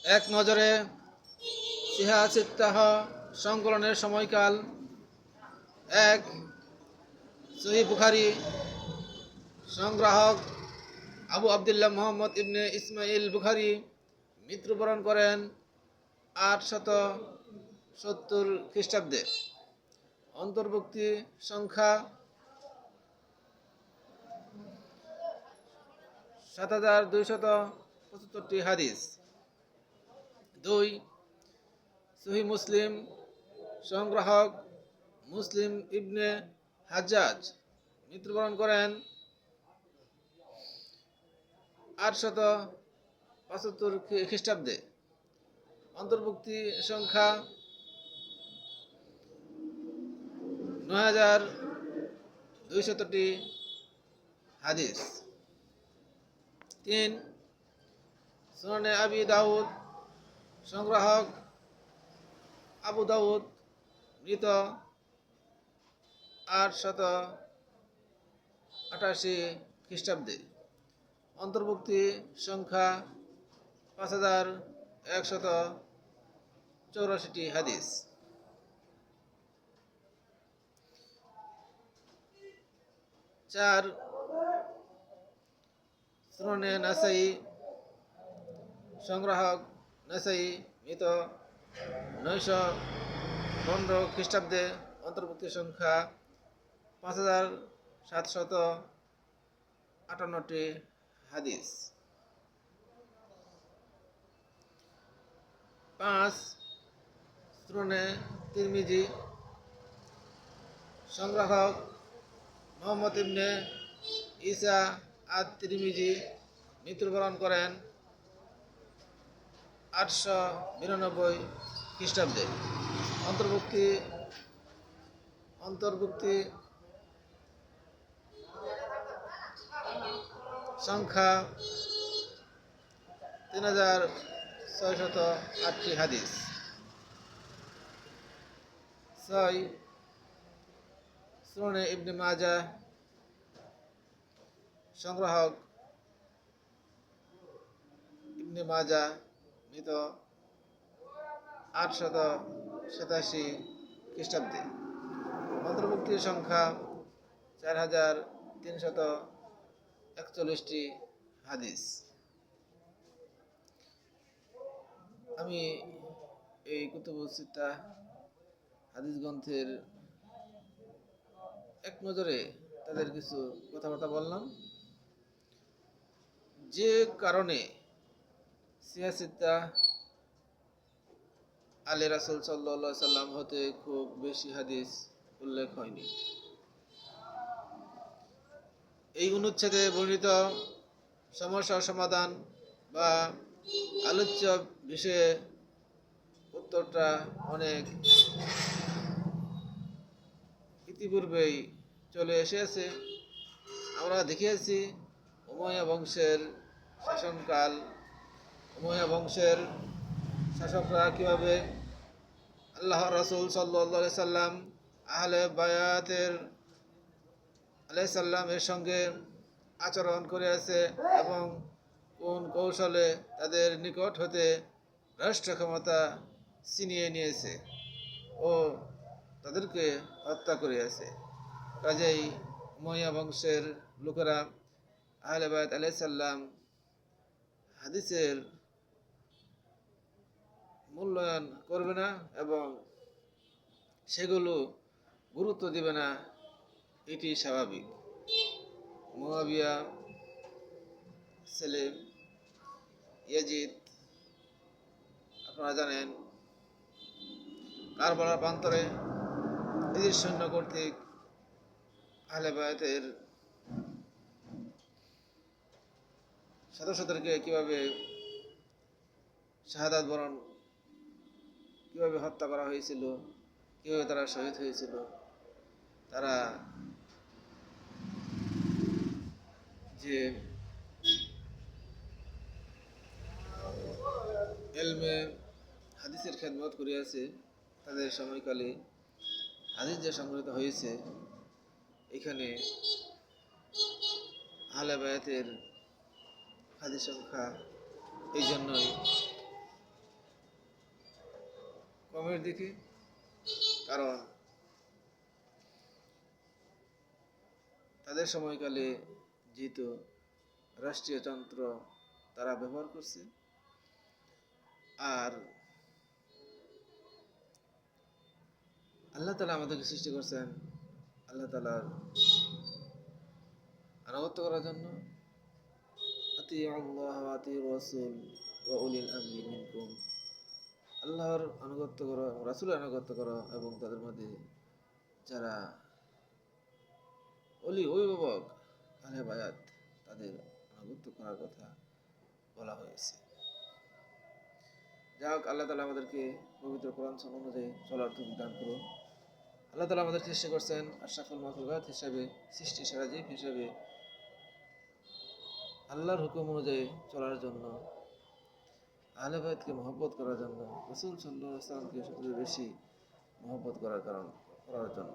এক নজরে সিহাসিত্তাহ সংকলনের সময়কাল। এক, সহিহ বুখারী, সংগ্রাহক আবু আবদুল্লাহ মুহাম্মদ ইবনে ইসমাইল বুখারী, মৃত্যুবরণ করেন 870 খ্রিস্টাব্দে। অন্তর্ভুক্তি সংখ্যা 7275 হাদিস। 2, সহিহ মুসলিম, সংগ্রাহক মুসলিম ইবনে হাজ্জাজ, মৃত্যুবরণ করেন 875 খ্রিস্টাব্দে। অন্তর্ভুক্তি সংখ্যা 9200টি হাদিস। 3, সুনানে আবি দাউদ, সংগ্রাহক আবু দাউদ, মৃত 888 খ্রিস্টাব্দে। অন্তর্ভুক্তি সংখ্যা 5184টি হাদিস। 4, সুনানে নাসাই, সংগ্রাহক নাসাই, মৃত 915 খ্রিস্টাব্দে। অন্তর্ভুক্তি সংখ্যা 5758টি হাদিস। 5, সুনানে তিরমিজি, সংগ্রাহক মুহাম্মদ ইবনে ঈসা আত-তিরমিজি, মৃত্যুবরণ করেন 892 খ্রিস্টাব্দে। অন্তর্ভুক্তি সংখ্যা 3608টি হাদিস। 6, সুনানে ইবনে মাজাহ, সংগ্রাহক ইবনে মাজাহ, মৃত 887 খ্রিস্টাব্দে। অন্তর্ভুক্তির সংখ্যা 4341টি হাদিস। আমি এই কুতুবুস সিত্তাহ হাদিস গ্রন্থের এক নজরে তাদের কিছু কথাবার্তা বললাম, যে কারণে সিয়াসিত্তা আলী রাসূল সাল্লাল্লাহু আলাইহি সাল্লাম হতে খুব বেশি হাদিস উল্লেখ হয়নি। এই অনুচ্ছেদে বর্ণিত সমস্যার সমাধান বা আলোচ্য বিষয়ে উত্তরটা অনেক ইতিপূর্বেই চলে এসেছে। আমরা দেখিয়েছি উমাইয়া বংশের শাসনকাল, উমাইয়া বংশের শাসকরা কীভাবে আল্লাহর রাসূল সাল্লাল্লাহু আলাইহি সাল্লাম আহলে বায়াতের আলাইহিস সালামের সঙ্গে আচরণ করেছে এবং কোন কৌশলে তাদের নিকট হতে রাষ্ট্র ক্ষমতা ছিনিয়ে নিয়েছে ও তাদেরকে হত্যা করিয়াছে। কাজেই উমাইয়া বংশের লোকেরা আহলে বায়াত আলাইহিস সালাম হাদিসের মূল্যায়ন করবে না এবং সেগুলো গুরুত্ব দিবে না, এটি স্বাভাবিক। মুয়াবিয়া, সেলিম, ইয়াজিদ, আপনারা জানেন কারবালার প্রান্তরে নিজের সৈন্য কর্তৃক আহলে বায়াতের সদস্যদেরকে কীভাবে শাহাদাত বরণ, কীভাবে হত্যা করা হয়েছিল, কীভাবে তারা শহীদ হয়েছিল। তারা যে এলমে হাদিসের খেদমত করিয়াছে, তাদের সময়কালে হাদিস যে সংগৃহীত হয়েছে, এখানে আহলে বায়াতের হাদিস সংখ্যা এই জন্যই কমের দিকে, কারণ তাদের সময়কালে যেহেতু রাষ্ট্রীয় যন্ত্র তারা ব্যবহার করছে, আর আল্লাহ তাআলা আমাদেরকে সৃষ্টি করছেন আল্লাহ তাআলার আনুগত্য করার জন্য। আতিউ আল্লাহ ওয়া আতিউ রাসূল ওয়া উলিল আমরি মিনকুম, আল্লাহর আনুগত্য করো, রাসূলের আনুগত্য করো, এবং তাদের মধ্যে যারা অভিভাবক আহলে বায়াত তাদের আনুগত্য করার কথা বলা হয়েছে। যাই হোক, আল্লাহ তাআলা আমাদেরকে পবিত্র কোরআন সুন্নাহ অনুযায়ী চলার তৌফিক দান করুন। আল্লাহ তাআলা আমাদের সৃষ্টি করছেন আশরাফুল মাখলুকাত হিসাবে, সৃষ্টি সেরা জীব হিসাবে, আল্লাহর হুকুম অনুযায়ী চলার জন্য, আহলে বায়াতকে মহব্বত করার জন্য, রাসূল সাল্লাল্লাহু আলাইহি ওয়াসাল্লামকে সবচেয়ে বেশি মহব্বত করার জন্য।